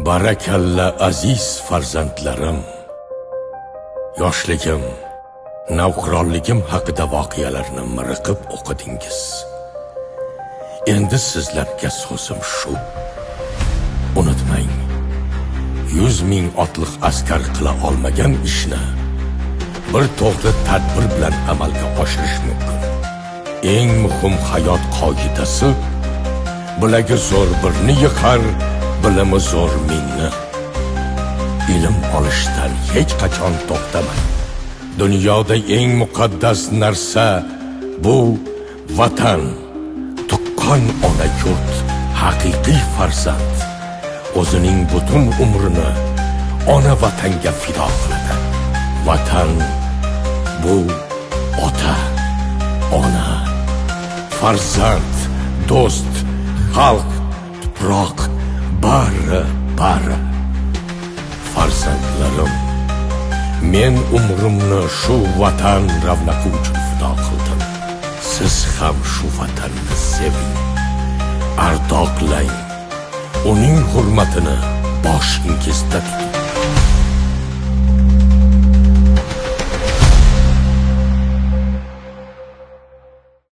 Barakalla aziz farzandlarim. Yoshligim, navqironligim haqida voqealarni miriqib o'qidingiz. Endi sizlarga so'zim shu. Unutmang, 100 ming otliq askar qila olmagan ishni bir to'g'ri tadbir bilan amalga oshirish mumkin. Eng muhim hayot qoidasi: bilagi zo'r birni yiqar, bilimi zo'r mingni. Ilm olishdan hech qachon to'xtamang. Dunyoda eng muqaddas narsa bu vatan. Tuqqan ona yurt, haqiqiy farzand o'zining butun umrini ona vatanga fido qiladi. Vatan bu ota, ona, farzand, do'st, xalq, tuproq, bari. Farzandlarim, men umrimni shu vatan ravnaqi uchun fido qildim. Siz ham shu vatanni seving, ardoqlang, uning hurmatini boshingizda tuting.